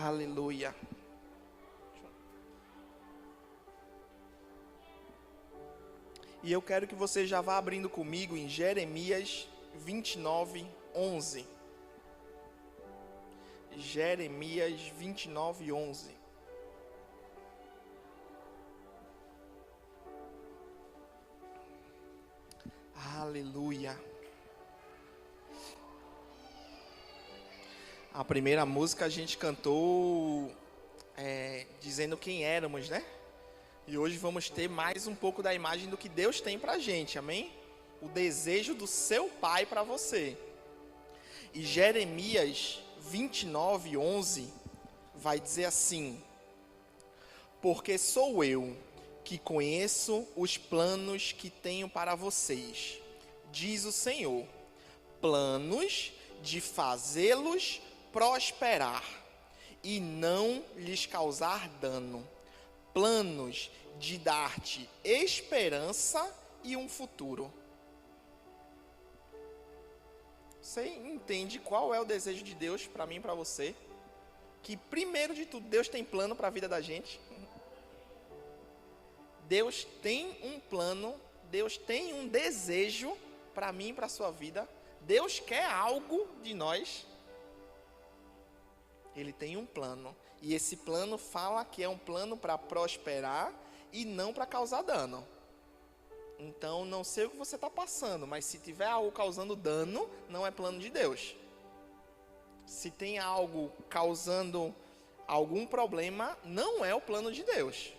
Aleluia. E eu quero que você já vá abrindo comigo em Jeremias 29, 11. Jeremias 29, 11. Aleluia. A primeira música a gente cantou dizendo quem éramos, né? E hoje vamos ter mais um pouco da imagem do que Deus tem pra gente, amém? O desejo do seu Pai para você. E Jeremias 29, 11 vai dizer assim: porque sou eu que conheço os planos que tenho para vocês, diz o Senhor, planos de fazê-los prosperar e não lhes causar dano, planos de dar-te esperança e um futuro. Você entende qual é o desejo de Deus para mim e para você? Que primeiro de tudo, Deus tem plano para a vida da gente. Deus tem um plano, Deus tem um desejo para mim e para a sua vida. Deus quer algo de nós. Ele tem um plano. E esse plano fala que é um plano para prosperar e não para causar dano. Então, não sei o que você está passando, mas se tiver algo causando dano, não é plano de Deus. Se tem algo causando algum problema, não é o plano de Deus.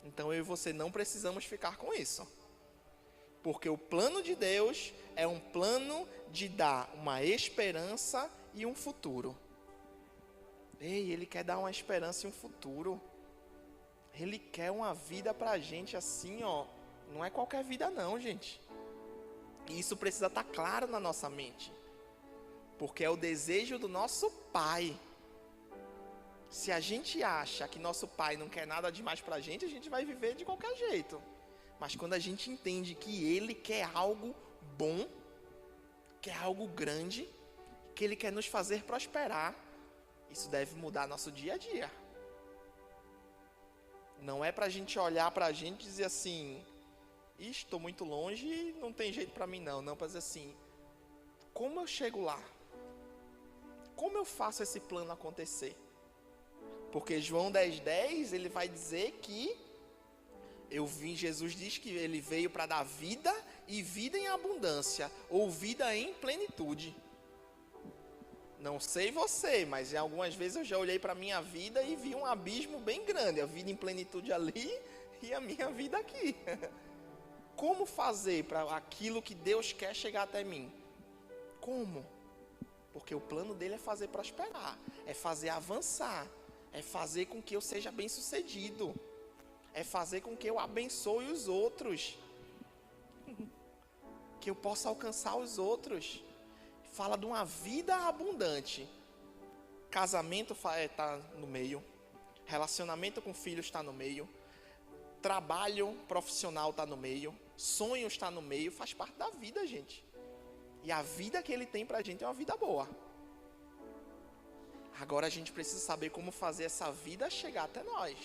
Então, eu e você não precisamos ficar com isso. Porque o plano de Deus é um plano de dar uma esperança e um futuro. Ei, Ele quer dar uma esperança e um futuro. Ele quer uma vida pra gente assim, ó. Não é qualquer vida não, gente. E isso precisa estar claro na nossa mente. Porque é o desejo do nosso Pai. Se a gente acha que nosso Pai não quer nada demais pra gente, a gente vai viver de qualquer jeito. Mas quando a gente entende que Ele quer algo bom, quer algo grande, que Ele quer nos fazer prosperar, isso deve mudar nosso dia a dia. Não é pra gente olhar pra gente e dizer assim, estou muito longe e não tem jeito pra mim não. Não, para dizer assim, como eu chego lá? Como eu faço esse plano acontecer? Porque João 10:10, ele vai dizer que Jesus diz que ele veio para dar vida e vida em abundância, ou vida em plenitude. Não sei você, mas algumas vezes eu já olhei para a minha vida e vi um abismo bem grande, a vida em plenitude ali e a minha vida aqui. Como fazer para aquilo que Deus quer chegar até mim? Como? Porque o plano dele é fazer prosperar, é fazer avançar, é fazer com que eu seja bem sucedido, é fazer com que eu abençoe os outros, que eu possa alcançar os outros. Fala de uma vida abundante. Casamento está no meio, relacionamento com filhos está no meio, trabalho profissional está no meio, sonho está no meio, faz parte da vida, gente. E a vida que ele tem pra gente é uma vida boa. Agora a gente precisa saber como fazer essa vida chegar até nós.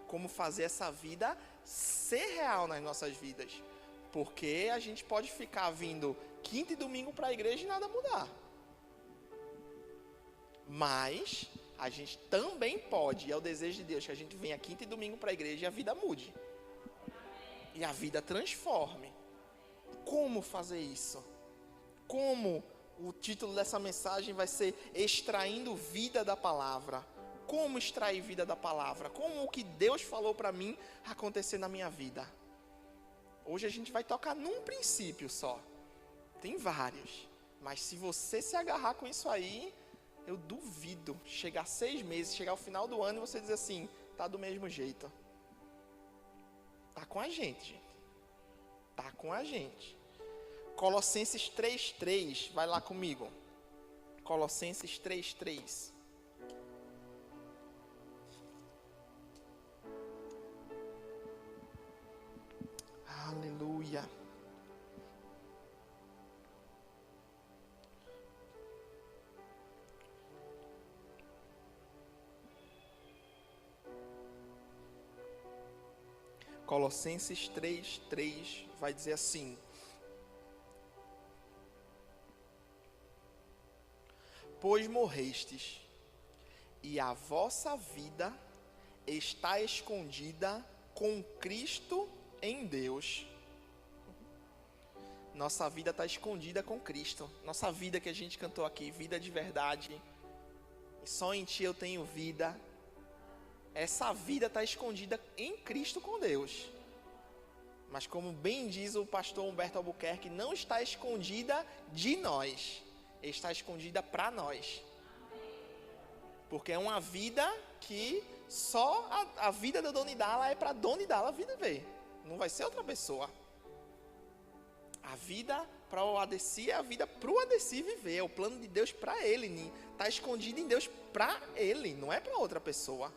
Como fazer essa vida ser real nas nossas vidas. Porque a gente pode ficar vindo quinta e domingo para a igreja e nada mudar. Mas a gente também pode, e é o desejo de Deus, que a gente venha quinta e domingo para a igreja e a vida mude. E a vida transforme. Como fazer isso? Como o título dessa mensagem vai ser Extraindo Vida da Palavra. Como extrair vida da palavra? Como o que Deus falou para mim acontecer na minha vida? Hoje a gente vai tocar num princípio só. Tem vários. Mas se você se agarrar com isso aí, eu duvido chegar 6 meses, chegar ao final do ano e você dizer assim, tá do mesmo jeito. Tá com a gente. Tá com a gente. Colossenses 3:3, vai lá comigo. Colossenses 3:3. Aleluia. Colossenses 3:3 vai dizer assim: pois morrestes, e a vossa vida está escondida com Cristo em Deus. Nossa vida está escondida com Cristo. Nossa vida que a gente cantou aqui, vida de verdade. E só em Ti eu tenho vida. Essa vida está escondida em Cristo com Deus. Mas como bem diz o pastor Humberto Albuquerque, não está escondida de nós. Está escondida para nós. Porque é uma vida que só a vida da Dona Idala é para Dona Idala viver. Não vai ser outra pessoa. A vida para o Adeci é a vida para o Adeci viver. É o plano de Deus para ele. Está escondido em Deus para ele, não é para outra pessoa.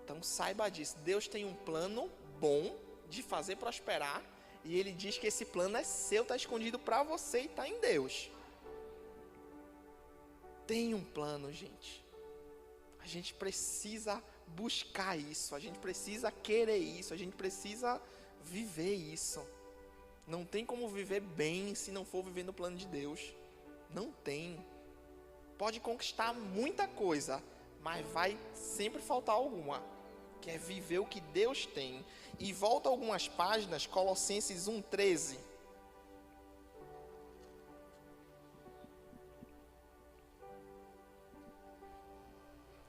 Então saiba disso. Deus tem um plano bom de fazer prosperar. E Ele diz que esse plano é seu, está escondido para você e está em Deus. Tem um plano, gente. A gente precisa buscar isso. A gente precisa querer isso. A gente precisa viver isso. Não tem como viver bem se não for viver no plano de Deus. Não tem. Pode conquistar muita coisa, mas vai sempre faltar alguma. Que é viver o que Deus tem. E volta algumas páginas, Colossenses 1:13.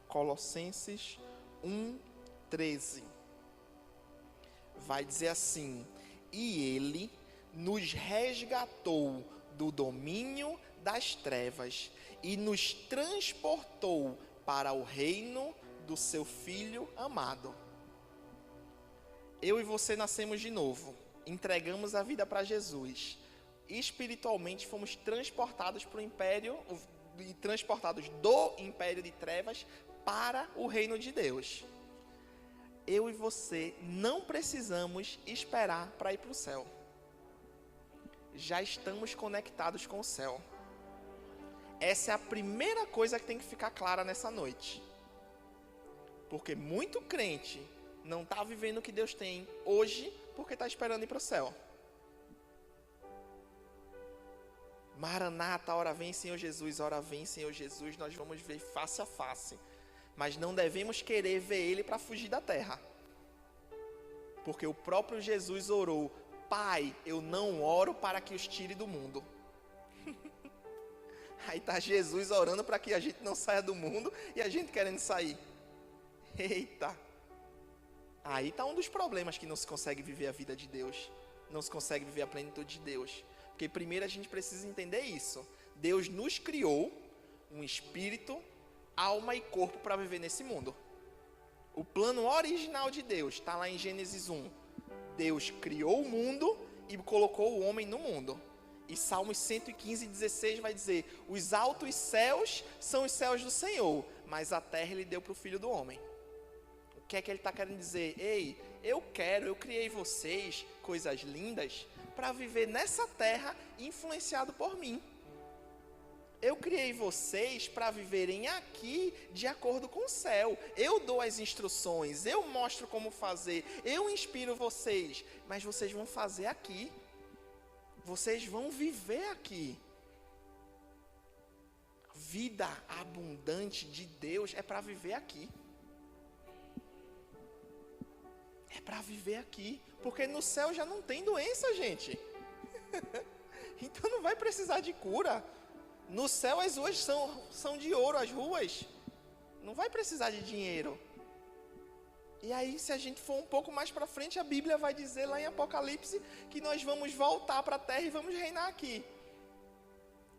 Colossenses 1:13. Vai dizer assim: e Ele nos resgatou do domínio das trevas e nos transportou para o reino do seu Filho amado. Eu e você nascemos de novo, entregamos a vida para Jesus. Espiritualmente fomos transportados para o império, transportados do império de trevas para o reino de Deus. Eu e você não precisamos esperar para ir para o céu. Já estamos conectados com o céu. Essa é a primeira coisa que tem que ficar clara nessa noite. Porque muito crente não está vivendo o que Deus tem hoje porque está esperando ir para o céu. Maranata, ora vem Senhor Jesus, ora vem Senhor Jesus, nós vamos ver face a face. Mas não devemos querer ver Ele para fugir da terra. Porque o próprio Jesus orou: Pai, eu não oro para que os tire do mundo. Aí está Jesus orando para que a gente não saia do mundo e a gente querendo sair. Eita! Aí está um dos problemas que não se consegue viver a vida de Deus. Não se consegue viver a plenitude de Deus. Porque primeiro a gente precisa entender isso. Deus nos criou um espírito, alma e corpo para viver nesse mundo. O plano original de Deus está lá em Gênesis 1. Deus criou o mundo e colocou o homem no mundo. E Salmos 115:16 vai dizer: os altos céus são os céus do Senhor, mas a terra Ele deu para o Filho do homem. O que é que Ele está querendo dizer? Ei, eu criei vocês, coisas lindas, para viver nessa terra influenciado por mim. Eu criei vocês para viverem aqui de acordo com o céu. Eu dou as instruções, eu mostro como fazer, eu inspiro vocês, mas vocês vão fazer aqui. Vocês vão viver aqui. Vida abundante de Deus é para viver aqui. É para viver aqui, porque no céu já não tem doença, gente. Então não vai precisar de cura. No céu as ruas são de ouro, as ruas. Não vai precisar de dinheiro. E aí, se a gente for um pouco mais para frente, a Bíblia vai dizer lá em Apocalipse que nós vamos voltar para a terra e vamos reinar aqui.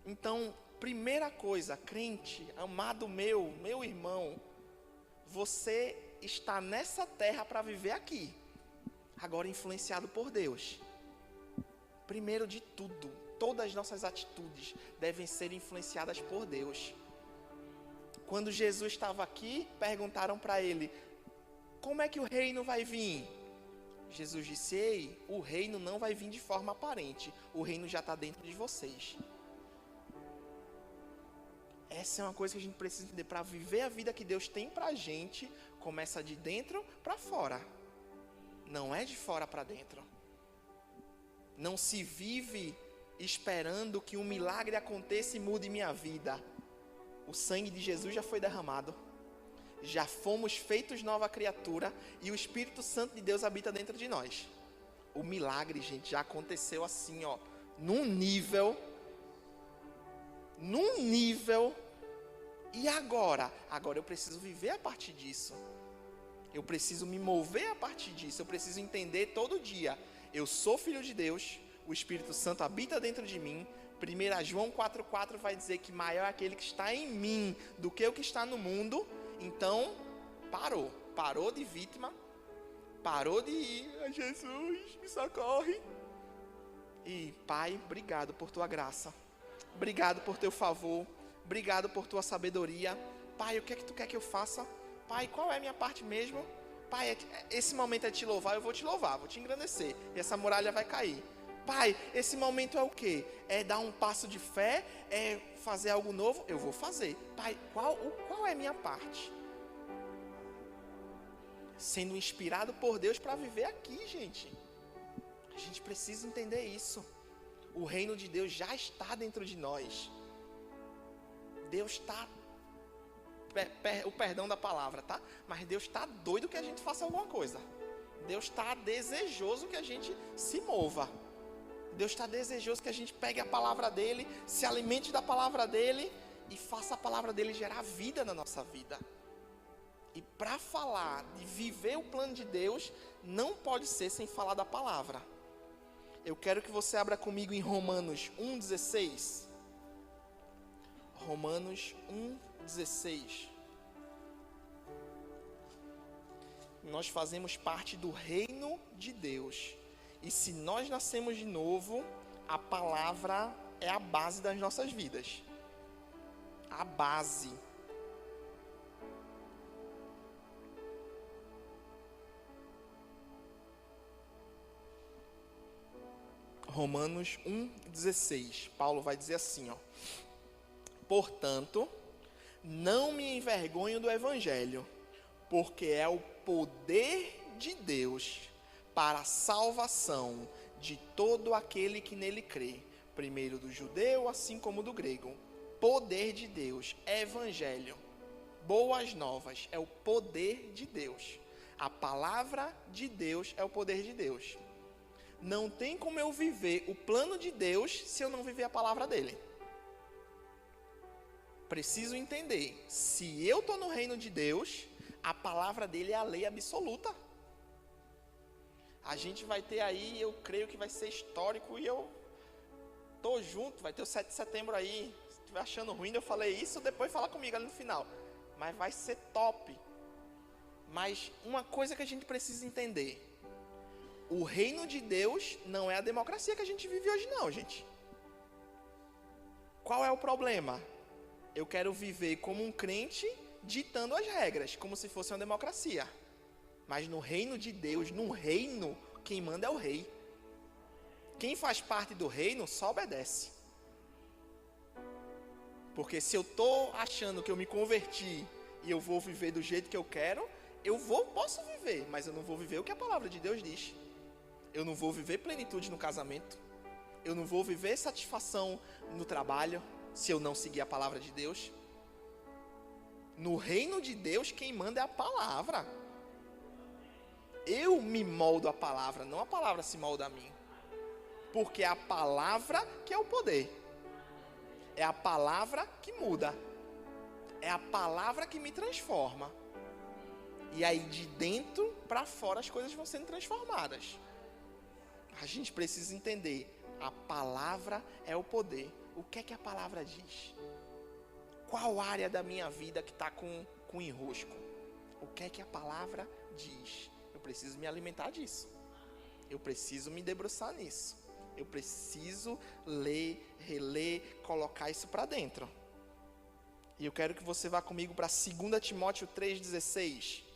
Então, primeira coisa, crente, amado meu irmão, você está nessa terra para viver aqui. Agora influenciado por Deus. Primeiro de tudo, todas as nossas atitudes devem ser influenciadas por Deus. Quando Jesus estava aqui, perguntaram para ele: como é que o reino vai vir? Jesus disse: ei, o reino não vai vir de forma aparente. O reino já está dentro de vocês. Essa é uma coisa que a gente precisa entender. Para viver a vida que Deus tem para a gente, começa de dentro para fora. não é de fora para dentro. Não se vive esperando que um milagre aconteça e mude minha vida. O sangue de Jesus já foi derramado. Já fomos feitos nova criatura e o Espírito Santo de Deus habita dentro de nós. O milagre, gente, já aconteceu assim, ó, num nível. E agora? Agora eu preciso viver a partir disso. Eu preciso me mover a partir disso. Eu preciso entender todo dia. Eu sou filho de Deus. O Espírito Santo habita dentro de mim. 1 João 4,4 vai dizer que maior é aquele que está em mim do que o que está no mundo. Então, parou de vítima, parou de ir, Jesus, me socorre. E Pai, obrigado por tua graça, obrigado por teu favor, obrigado por tua sabedoria. Pai, o que é que tu quer que eu faça? Pai, qual é a minha parte mesmo? Pai, esse momento é te louvar, eu vou te louvar, vou te engrandecer, e essa muralha vai cair. Pai, esse momento é o quê? É dar um passo de fé? É fazer algo novo? Eu vou fazer. Pai, qual é a minha parte? Sendo inspirado por Deus para viver aqui, gente. A gente precisa entender isso. O reino de Deus já está dentro de nós. Deus está... o perdão da palavra, tá? Mas Deus está doido que a gente faça alguma coisa. Deus está desejoso que a gente se mova. Deus está desejoso que a gente pegue a palavra dele, se alimente da palavra dele e faça a palavra dele gerar vida na nossa vida. E para falar de viver o plano de Deus, não pode ser sem falar da palavra. Eu quero que você abra comigo em Romanos 1,16. Romanos 1,16. Nós fazemos parte do reino de Deus. E se nós nascemos de novo, a palavra é a base das nossas vidas. A base. Romanos 1,16. Paulo vai dizer assim, ó. Portanto, não me envergonho do evangelho, porque é o poder de Deus para a salvação de todo aquele que nele crê, primeiro do judeu, assim como do grego. Poder de Deus, evangelho, boas novas, é o poder de Deus. A palavra de Deus é o poder de Deus. Não tem como eu viver o plano de Deus se eu não viver a palavra dele. Preciso entender, se eu estou no reino de Deus, a palavra dele é a lei absoluta. A gente vai ter aí, eu creio que vai ser histórico, e eu tô junto, vai ter o 7 de setembro aí. Se estiver achando ruim, eu falei isso, depois fala comigo ali no final. Mas vai ser top. Mas uma coisa que a gente precisa entender: o reino de Deus não é a democracia que a gente vive hoje não, gente. Qual é o problema? Eu quero viver como um crente ditando as regras, como se fosse uma democracia. Mas no reino de Deus, no reino, quem manda é o rei. Quem faz parte do reino só obedece. Porque se eu estou achando que eu me converti e eu vou viver do jeito que eu quero, posso viver, mas eu não vou viver o que a palavra de Deus diz. Eu não vou viver plenitude no casamento. Eu não vou viver satisfação no trabalho, se eu não seguir a palavra de Deus. No reino de Deus, quem manda é a palavra. Eu me moldo a palavra, não a palavra se molda a mim. Porque é a palavra que é o poder. É a palavra que muda. É a palavra que me transforma. E aí de dentro para fora as coisas vão sendo transformadas. A gente precisa entender, a palavra é o poder. O que é que a palavra diz? Qual área da minha vida que está com enrosco? O que é que a palavra diz? Eu preciso me alimentar disso. Eu preciso me debruçar nisso. Eu preciso ler, reler, colocar isso para dentro. E eu quero que você vá comigo para 2 Timóteo 3,16.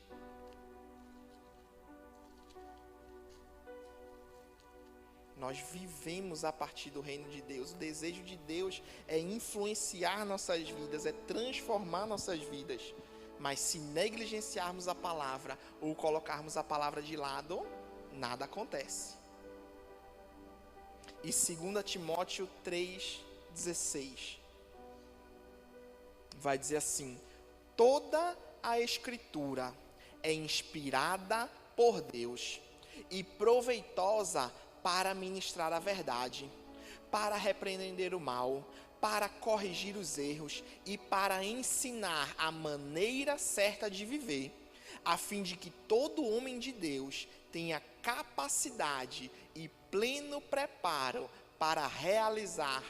Nós vivemos a partir do reino de Deus. O desejo de Deus é influenciar nossas vidas, é transformar nossas vidas. Mas se negligenciarmos a palavra ou colocarmos a palavra de lado, nada acontece. E 2 Timóteo 3,16 vai dizer assim: toda a Escritura é inspirada por Deus e proveitosa para ministrar a verdade, para repreender o mal, para corrigir os erros e para ensinar a maneira certa de viver, a fim de que todo homem de Deus tenha capacidade e pleno preparo para realizar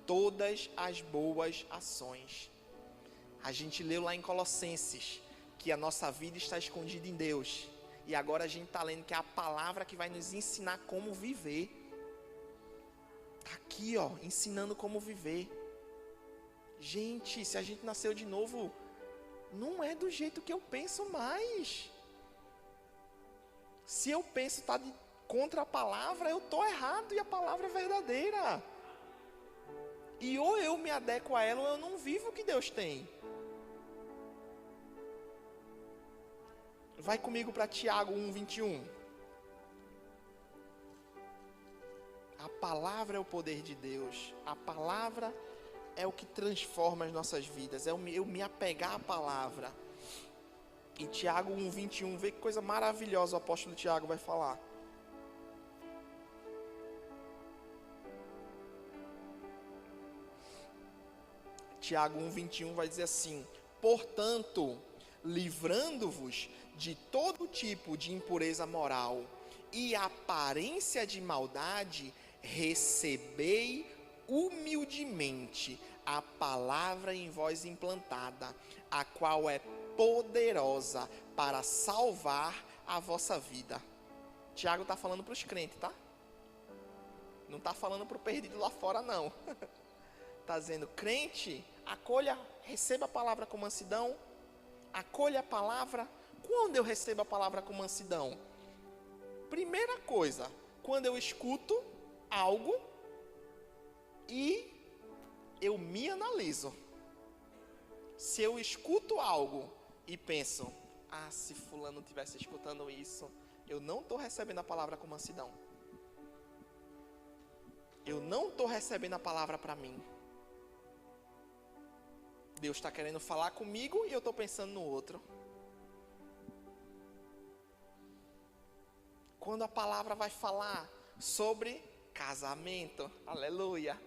todas as boas ações. A gente leu lá em Colossenses que a nossa vida está escondida em Deus. E agora a gente está lendo que é a palavra que vai nos ensinar como viver. Está aqui, ó, ensinando como viver. Gente, se a gente nasceu de novo, não é do jeito que eu penso mais. Se eu penso estar contra a palavra, eu estou errado e a palavra é verdadeira. E ou eu me adequo a ela ou eu não vivo o que Deus tem. Vai comigo para Tiago 1:21. A palavra é o poder de Deus. A palavra é o que transforma as nossas vidas. É eu me apegar à palavra. E Tiago 1:21, vê que coisa maravilhosa o apóstolo Tiago vai falar. Tiago 1:21 vai dizer assim: portanto, livrando-vos de todo tipo de impureza moral e aparência de maldade, recebei humildemente a palavra em vós implantada, a qual é poderosa para salvar a vossa vida. Tiago está falando para os crentes, tá? Não está falando para o perdido lá fora, não. Está dizendo: crente, acolha, receba a palavra com mansidão. Acolha a palavra. Quando eu recebo a palavra com mansidão? Primeira coisa, quando eu escuto algo e eu me analiso. Se eu escuto algo e penso: se fulano estivesse escutando isso, eu não estou recebendo a palavra com mansidão. Eu não estou recebendo a palavra para mim. Deus está querendo falar comigo e eu estou pensando no outro. Quando a palavra vai falar sobre casamento, aleluia.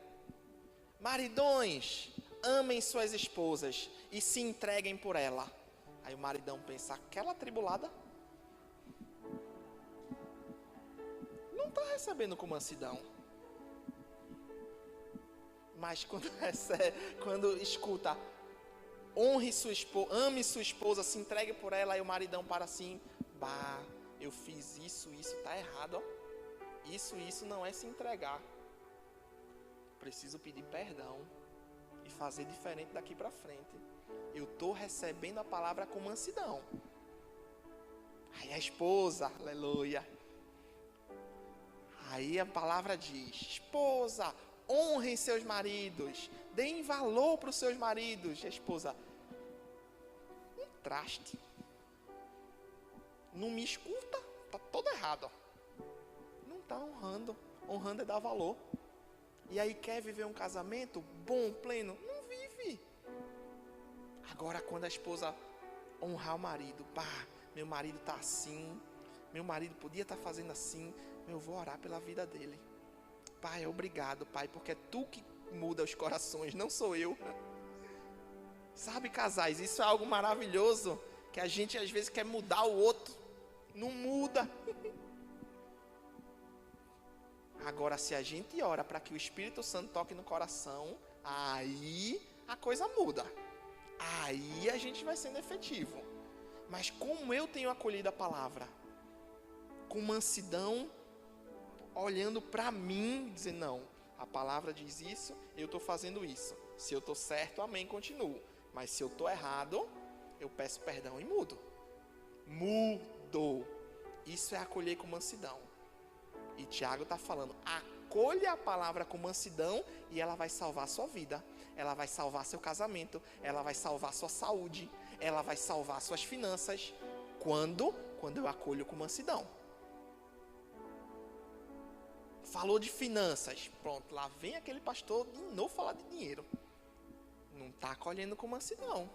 Maridões, amem suas esposas e se entreguem por ela. Aí o maridão pensa: aquela atribulada não está recebendo com mansidão. Mas quando escuta: honre sua esposa, ame sua esposa, se entregue por ela, aí o maridão para assim: eu fiz isso está errado, ó. Isso não é se entregar. Preciso pedir perdão e fazer diferente daqui para frente. Eu estou recebendo a palavra com mansidão. Aí a esposa, aleluia. Aí a palavra diz: esposa, honrem seus maridos, deem valor para os seus maridos. E a esposa: um traste, não me escuta, está todo errado. Não está honrando. Honrando é dar valor. E aí quer viver um casamento bom, pleno? Não vive. Agora quando a esposa honrar o marido: meu marido está assim, meu marido podia estar fazendo assim, eu vou orar pela vida dele. Pai, obrigado, Pai, porque é Tu que muda os corações, não sou eu. Sabe, casais, isso é algo maravilhoso, que a gente às vezes quer mudar o outro, não muda. Agora, se a gente ora para que o Espírito Santo toque no coração, aí a coisa muda. Aí a gente vai sendo efetivo. Mas como eu tenho acolhido a palavra? Com mansidão, olhando para mim, dizendo: não, a palavra diz isso, eu estou fazendo isso. Se eu estou certo, amém, continuo. Mas se eu estou errado, eu peço perdão e mudo. Mudo. Isso é acolher com mansidão. E Tiago está falando: acolha a palavra com mansidão e ela vai salvar a sua vida. Ela vai salvar seu casamento. Ela vai salvar sua saúde. Ela vai salvar suas finanças. Quando eu acolho com mansidão. falou de finanças. Pronto, lá vem aquele pastor de novo falar de dinheiro. Não está acolhendo com mansidão.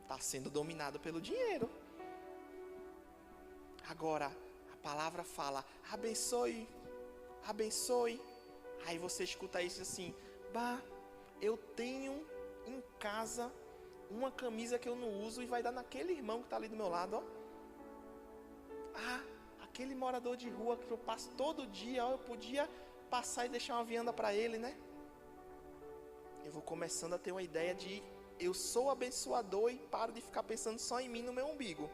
Está sendo dominado pelo dinheiro. Agora, a palavra fala, abençoe, abençoe. Aí você escuta isso assim, bah, eu tenho em casa uma camisa que eu não uso e vai dar naquele irmão que está ali do meu lado, ó. Ah, aquele morador de rua que eu passo todo dia, ó, eu podia passar e deixar uma vianda para ele, né? Eu vou começando a ter uma ideia de eu sou abençoador e paro de ficar pensando só em mim, no meu umbigo.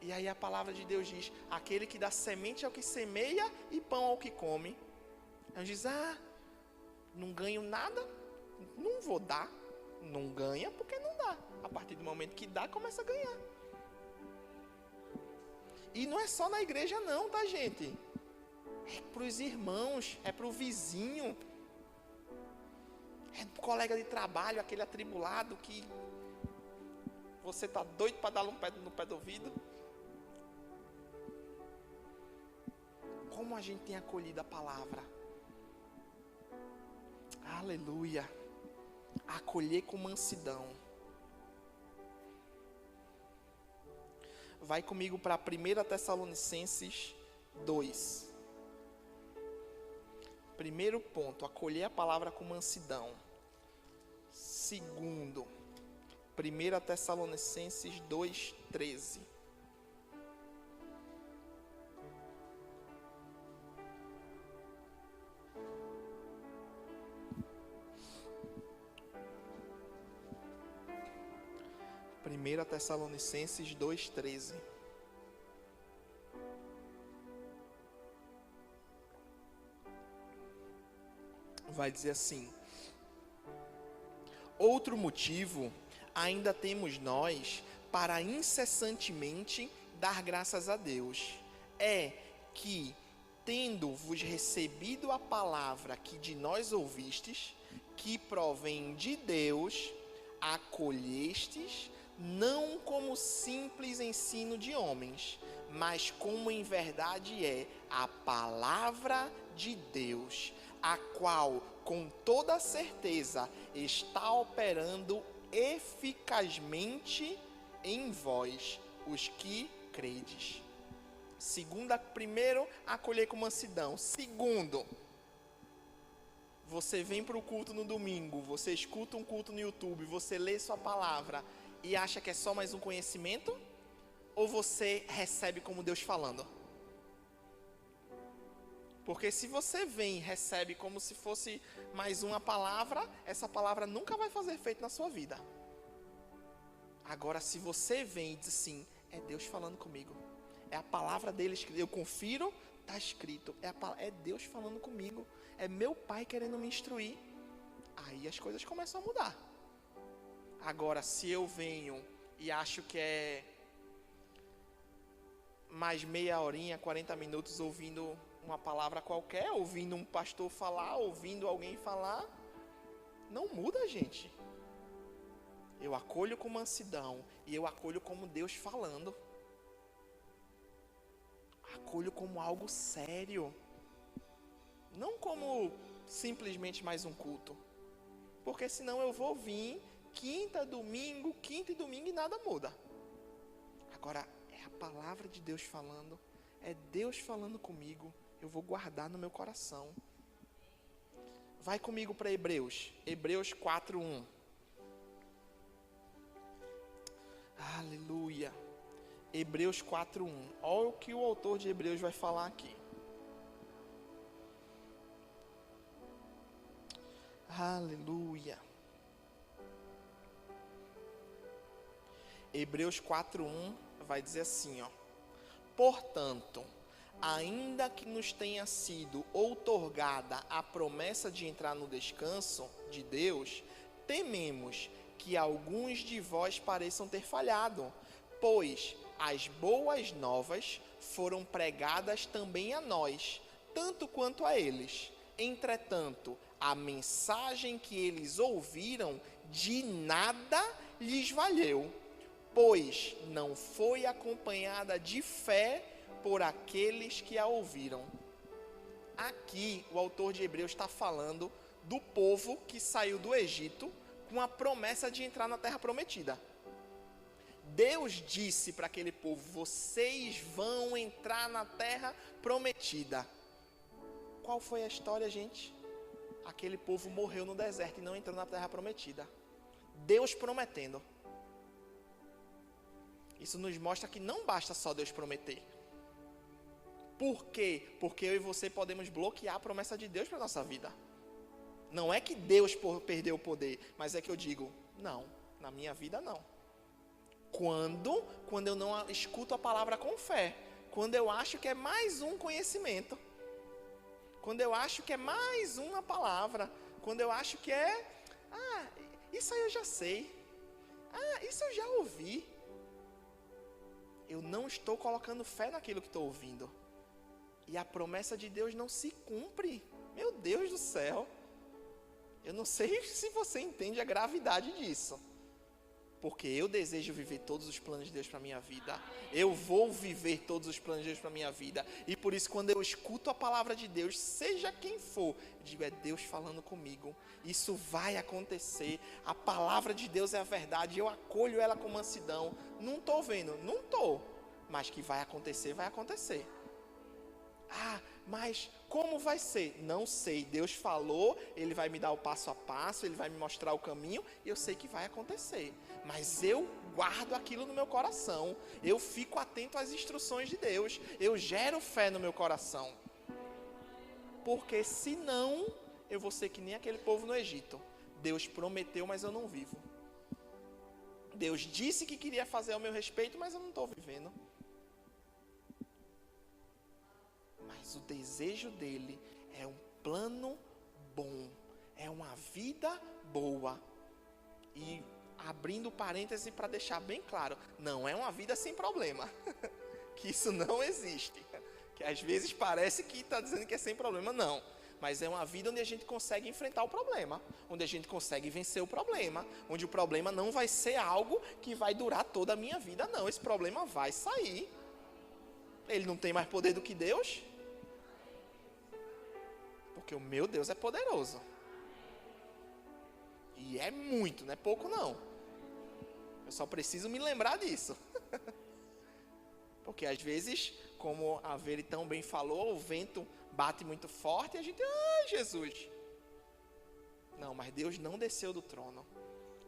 E aí a palavra de Deus diz, aquele que dá semente ao que semeia e pão ao que come. Aí diz, não ganho nada, não vou dar. Não ganha porque não dá. A partir do momento que dá, começa a ganhar. E não é só na igreja não, tá, gente? É para os irmãos, é para o vizinho, é para o colega de trabalho, aquele atribulado que você tá doido para dar um pé no pé do ouvido. Como a gente tem acolhido a palavra. Aleluia. Acolher com mansidão. Vai comigo para 1 Tessalonicenses 2. Primeiro ponto, acolher a palavra com mansidão. Segundo, 1 Tessalonicenses 2:13. Primeira Tessalonicenses 2:13. Vai dizer assim: outro motivo ainda temos nós para incessantemente dar graças a Deus, é que, tendo-vos recebido a palavra que de nós ouvistes, que provém de Deus, acolhestes, não como simples ensino de homens, mas como em verdade é a palavra de Deus, a qual, com toda certeza, está operando eficazmente em vós, os que credes. Primeiro, acolher com mansidão. Segundo, você vem para o culto no domingo, você escuta um culto no YouTube, você lê sua palavra e acha que é só mais um conhecimento? Ou você recebe como Deus falando? Porque se você vem e recebe como se fosse mais uma palavra, essa palavra nunca vai fazer efeito na sua vida. Agora, se você vem e diz assim, é Deus falando comigo, é a palavra dele escrita, eu confiro, está escrito, é Deus falando comigo, é meu Pai querendo me instruir, aí as coisas começam a mudar. Agora, se eu venho e acho que é mais meia horinha, 40 minutos ouvindo uma palavra qualquer, ouvindo um pastor falar, ouvindo alguém falar, não muda, gente. Eu acolho com mansidão e eu acolho como Deus falando. Acolho como algo sério, não como simplesmente mais um culto, porque senão eu vou vir quinta e domingo e nada muda. Agora é a palavra de Deus falando, é Deus falando comigo, eu vou guardar no meu coração. Vai comigo para Hebreus 4:1. Aleluia. Hebreus 4:1. Olha o que o autor de Hebreus vai falar aqui. Aleluia. Hebreus 4:1 vai dizer assim, ó: portanto, ainda que nos tenha sido outorgada a promessa de entrar no descanso de Deus, tememos que alguns de vós pareçam ter falhado, pois as boas novas foram pregadas também a nós, tanto quanto a eles. Entretanto, a mensagem que eles ouviram de nada lhes valeu, pois não foi acompanhada de fé por aqueles que a ouviram. Aqui, o autor de Hebreus está falando do povo que saiu do Egito com a promessa de entrar na terra prometida. Deus disse para aquele povo: vocês vão entrar na terra prometida. Qual foi a história, gente? Aquele povo morreu no deserto e não entrou na terra prometida. Deus prometendo. Isso nos mostra que não basta só Deus prometer. Por quê? Porque eu e você podemos bloquear a promessa de Deus para a nossa vida. Não é que Deus perdeu o poder, mas é que eu digo: não, na minha vida não. Quando eu não escuto a palavra com fé, quando eu acho que é mais um conhecimento, quando eu acho que é mais uma palavra, quando eu acho que é, isso aí eu já sei, isso eu já ouvi. Eu não estou colocando fé naquilo que estou ouvindo. E a promessa de Deus não se cumpre. Meu Deus do céu. Eu não sei se você entende a gravidade disso. Porque eu desejo viver todos os planos de Deus para a minha vida. Eu vou viver todos os planos de Deus para a minha vida. E por isso, quando eu escuto a palavra de Deus, seja quem for, eu digo: é Deus falando comigo. Isso vai acontecer. A palavra de Deus é a verdade. Eu acolho ela com mansidão. Não estou vendo, não estou. Mas que vai acontecer, vai acontecer. Mas como vai ser? Não sei. Deus falou, Ele vai me dar o passo a passo, Ele vai me mostrar o caminho, e eu sei que vai acontecer. Mas eu guardo aquilo no meu coração. Eu fico atento às instruções de Deus. Eu gero fé no meu coração. Porque senão, eu vou ser que nem aquele povo no Egito. Deus prometeu, mas eu não vivo. Deus disse que queria fazer ao meu respeito, mas eu não estou vivendo. Mas o desejo dele é um plano bom, é uma vida boa. E abrindo parêntese para deixar bem claro, não é uma vida sem problema, que isso não existe, que às vezes parece que está dizendo que é sem problema, não. Mas é uma vida onde a gente consegue enfrentar o problema, onde a gente consegue vencer o problema, onde o problema não vai ser algo que vai durar toda a minha vida, não. Esse problema vai sair. Ele não tem mais poder do que Deus? Porque o meu Deus é poderoso. E é muito, não é pouco não. Eu só preciso me lembrar disso. Porque às vezes, como a Veri tão bem falou, o vento bate muito forte e a gente, Jesus. Não, mas Deus não desceu do trono.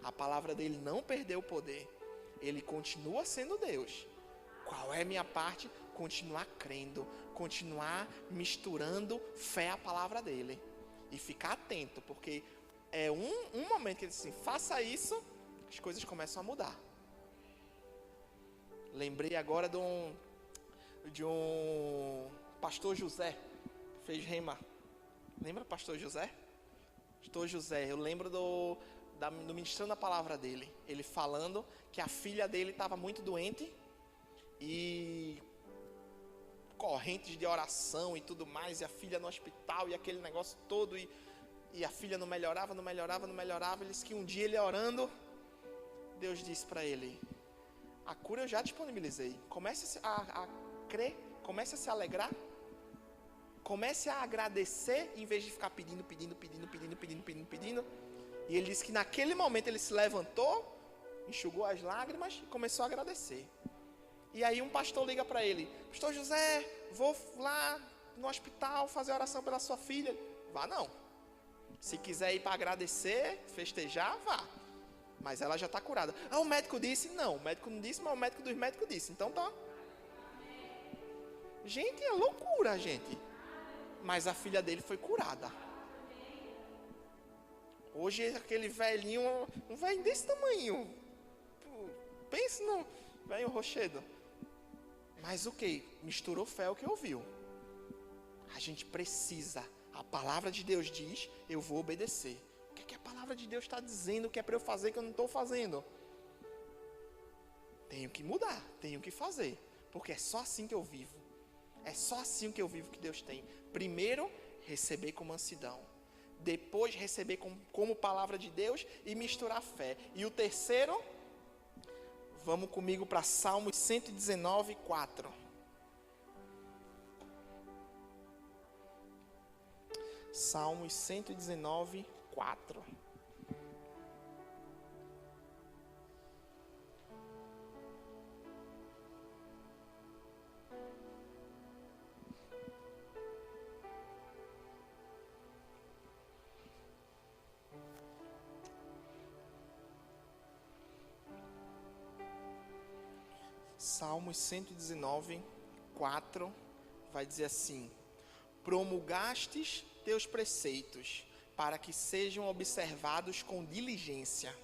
A palavra dele não perdeu o poder. Ele continua sendo Deus. Qual é a minha parte? Continuar crendo, continuar misturando fé à palavra dele. E ficar atento, porque é um momento que ele diz assim: faça isso, as coisas começam a mudar. Lembrei agora de um pastor José, que fez rema. Lembra o pastor José? Pastor José, eu lembro do ministrando a palavra dele. Ele falando que a filha dele estava muito doente e correntes de oração e tudo mais, e a filha no hospital, e aquele negócio todo, e a filha não melhorava, ele disse que um dia ele orando, Deus disse para ele: a cura eu já disponibilizei, comece a crer, comece a se alegrar, comece a agradecer, em vez de ficar pedindo, e ele disse que naquele momento ele se levantou, enxugou as lágrimas e começou a agradecer. E aí um pastor liga para ele: pastor José, vou lá no hospital fazer oração pela sua filha. Vá não. Se quiser ir para agradecer, festejar, vá. Mas ela já está curada. O médico disse? Não, o médico não disse, mas o médico dos médicos disse. Então tá. Gente, é loucura, gente. Mas a filha dele foi curada. Hoje aquele velhinho, um velho desse tamanho. Pense no velho rochedo. Mas o que? Misturou fé o que ouviu. A gente precisa. A palavra de Deus diz: eu vou obedecer. O que a palavra de Deus está dizendo que é para eu fazer que eu não estou fazendo? Tenho que mudar, tenho que fazer. Porque é só assim que eu vivo. É só assim que eu vivo que Deus tem. Primeiro, receber com mansidão. Depois, receber como palavra de Deus e misturar fé. E o terceiro, vamos comigo para Salmos 119, 4. Salmos 119, 4. Salmos 119, 4, vai dizer assim: promulgastes teus preceitos, para que sejam observados com diligência.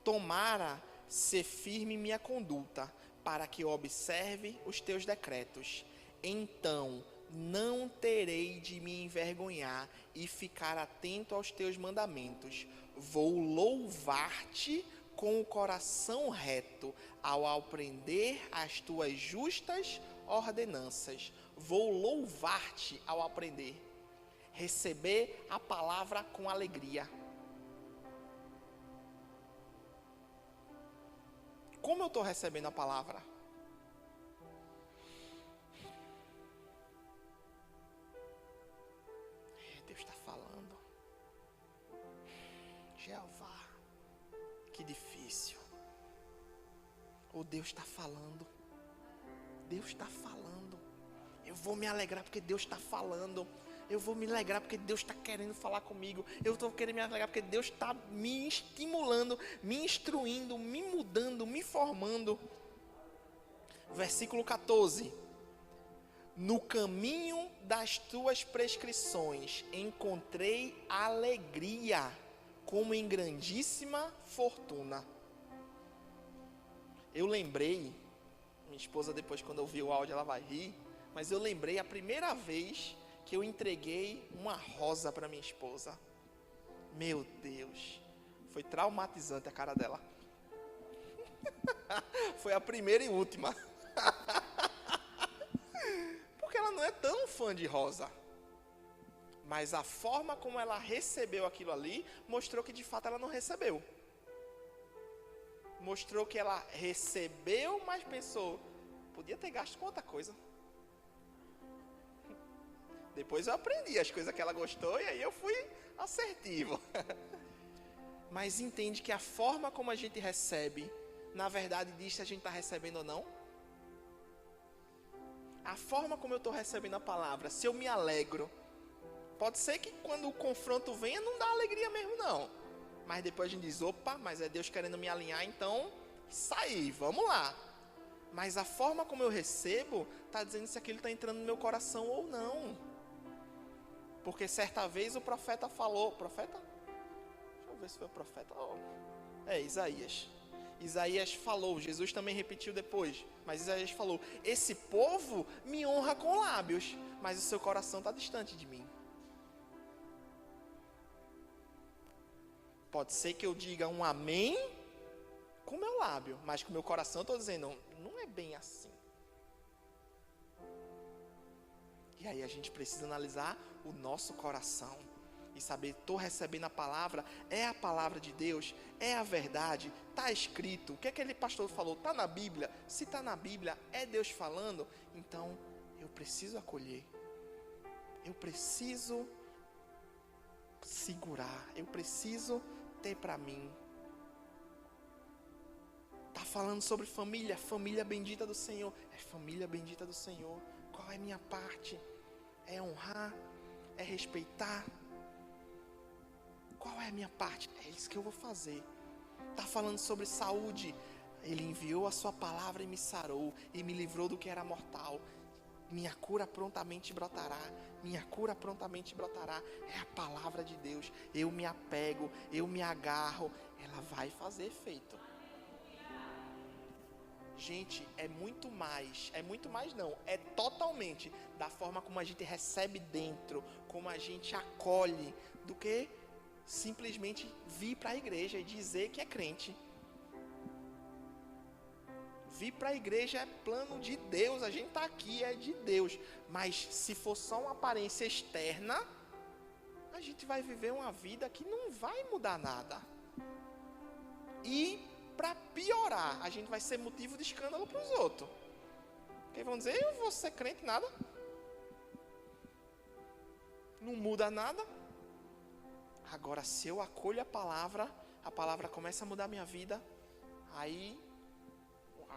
Tomara ser firme minha conduta, para que eu observe os teus decretos. Então não terei de me envergonhar e ficar atento aos teus mandamentos. Vou louvar-te com o coração reto, ao aprender as tuas justas ordenanças. Vou louvar-te ao aprender. Receber a palavra com alegria. Como eu estou recebendo a palavra? Deus está falando. Jeová, que difícil. Oh, Deus está falando. Deus está falando. Eu vou me alegrar porque Deus está falando. Eu vou me alegrar porque Deus está querendo falar comigo. Eu estou querendo me alegrar porque Deus está me estimulando, me instruindo, me mudando, me formando. Versículo 14. No caminho das tuas prescrições encontrei alegria, como em grandíssima fortuna. Eu lembrei, minha esposa depois quando ouvir o áudio ela vai rir, mas eu lembrei a primeira vez que eu entreguei uma rosa para minha esposa. Meu Deus, foi traumatizante a cara dela. Foi a primeira e última. Porque ela não é tão fã de rosa. Mas a forma como ela recebeu aquilo ali, mostrou que de fato ela não recebeu. Mostrou que ela recebeu, mas pensou, podia ter gasto com outra coisa. Depois eu aprendi as coisas que ela gostou e aí eu fui assertivo. Mas entende que a forma como a gente recebe, na verdade diz se a gente está recebendo ou não. A forma como eu estou recebendo a palavra, se eu me alegro, pode ser que quando o confronto venha não dá alegria mesmo não. Mas depois a gente diz, opa, mas é Deus querendo me alinhar, então sair, vamos lá. Mas a forma como eu recebo, está dizendo se aquilo está entrando no meu coração ou não. Porque certa vez o profeta falou, profeta? Deixa eu ver se foi o profeta. Isaías. Isaías falou, Jesus também repetiu depois, mas Isaías falou, esse povo me honra com lábios, mas o seu coração está distante de mim. Pode ser que eu diga um amém com o meu lábio, mas com o meu coração eu estou dizendo, não é bem assim. E aí a gente precisa analisar o nosso coração e saber, estou recebendo a palavra, é a palavra de Deus, é a verdade, está escrito. O que aquele pastor falou? Está na Bíblia? Se está na Bíblia, é Deus falando, então eu preciso acolher. Eu preciso segurar, eu preciso ter para mim. Está falando sobre família, família bendita do Senhor. É família bendita do Senhor. Qual é a minha parte? É honrar? É respeitar? Qual é a minha parte? É isso que eu vou fazer. Está falando sobre saúde. Ele enviou a sua palavra e me sarou, e me livrou do que era mortal. Minha cura prontamente brotará. Minha cura prontamente brotará. É a palavra de Deus. Eu me apego, eu me agarro. Ela vai fazer efeito. Gente, é muito mais não, é totalmente da forma como a gente recebe dentro, como a gente acolhe, do que simplesmente vir para a igreja e dizer que é crente. Vir para a igreja é plano de Deus, a gente está aqui, é de Deus, mas se for só uma aparência externa, a gente vai viver uma vida que não vai mudar nada. E para piorar, a gente vai ser motivo de escândalo para os outros. Porque vão dizer, eu vou ser crente, nada. não muda nada. Agora, se eu acolho a palavra começa a mudar a minha vida. Aí,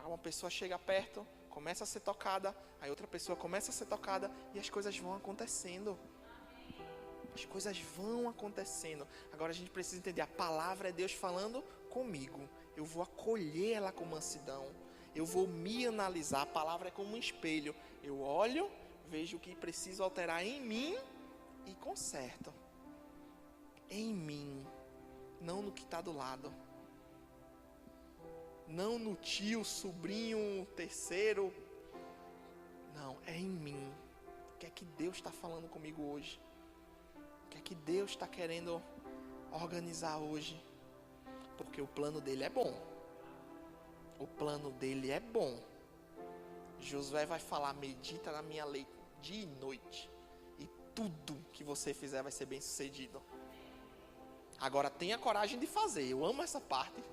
uma pessoa chega perto, começa a ser tocada, aí outra pessoa começa a ser tocada, e as coisas vão acontecendo. As coisas vão acontecendo. Agora a gente precisa entender, a palavra é Deus falando comigo. Eu vou acolher ela com mansidão. Eu vou me analisar. A palavra é como um espelho. Eu olho, vejo o que preciso alterar em mim e conserto. Em mim, não no que está do lado. Não no tio, sobrinho, terceiro. Não, é em mim. O que é que Deus está falando comigo hoje? O que é que Deus está querendo organizar hoje? Porque o plano dele é bom. O plano dele é bom. Josué vai falar, medita na minha lei dia e noite. E tudo que você fizer vai ser bem sucedido. Agora tenha coragem de fazer. Eu amo essa parte.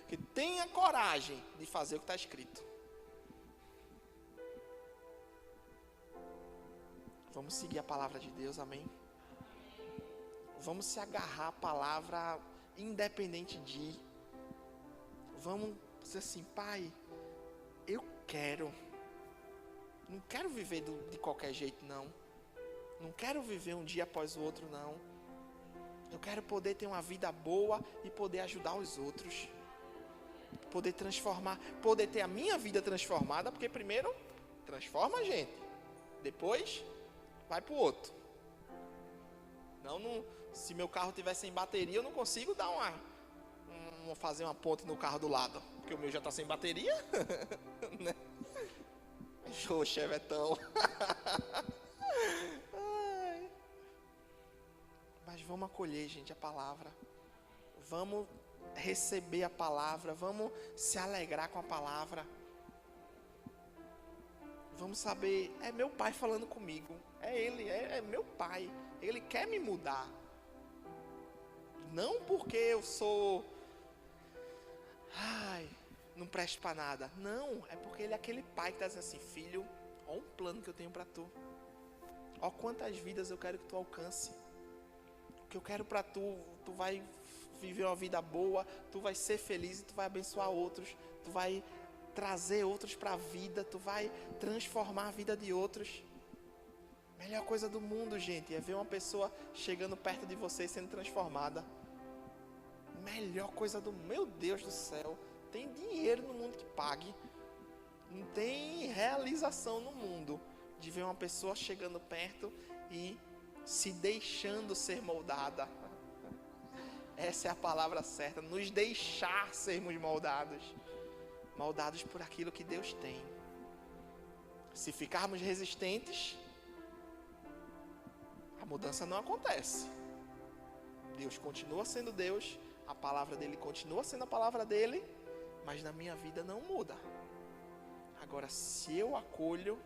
Que tenha coragem de fazer o que está escrito. Vamos seguir a palavra de Deus, amém? Vamos se agarrar à palavra independente de. Vamos dizer assim, Pai, eu quero. Não quero viver de qualquer jeito, não. Não quero viver um dia após o outro, não. Eu quero poder ter uma vida boa e poder ajudar os outros. Poder transformar, poder ter a minha vida transformada, porque primeiro transforma a gente. Depois vai para o outro. Não, se meu carro tiver sem bateria, eu não consigo dar fazer uma ponte no carro do lado, porque o meu já está sem bateria. Né? Ô, chevetão. Mas vamos acolher, gente, a palavra. Vamos receber a palavra. Vamos se alegrar com a palavra. Vamos saber, é meu pai falando comigo. É ele, é meu pai. Ele quer me mudar. Não porque eu sou... não presto para nada. Não, é porque ele é aquele pai que está dizendo assim, filho, olha um plano que eu tenho para tu. Olha quantas vidas eu quero que tu alcance. O que eu quero para tu, tu vai viver uma vida boa, tu vai ser feliz e tu vai abençoar outros. Tu vai trazer outros para a vida, tu vai transformar a vida de outros. Melhor coisa do mundo, gente, é ver uma pessoa chegando perto de você e sendo transformada. Melhor coisa do mundo, meu Deus do céu. Tem dinheiro no mundo que pague. Não tem realização no mundo de ver uma pessoa chegando perto e se deixando ser moldada. Essa é a palavra certa, nos deixar sermos moldados. Moldados por aquilo que Deus tem. Se ficarmos resistentes, a mudança não acontece. Deus continua sendo Deus, a palavra dele continua sendo a palavra dele, mas na minha vida não muda. Agora, se eu acolho,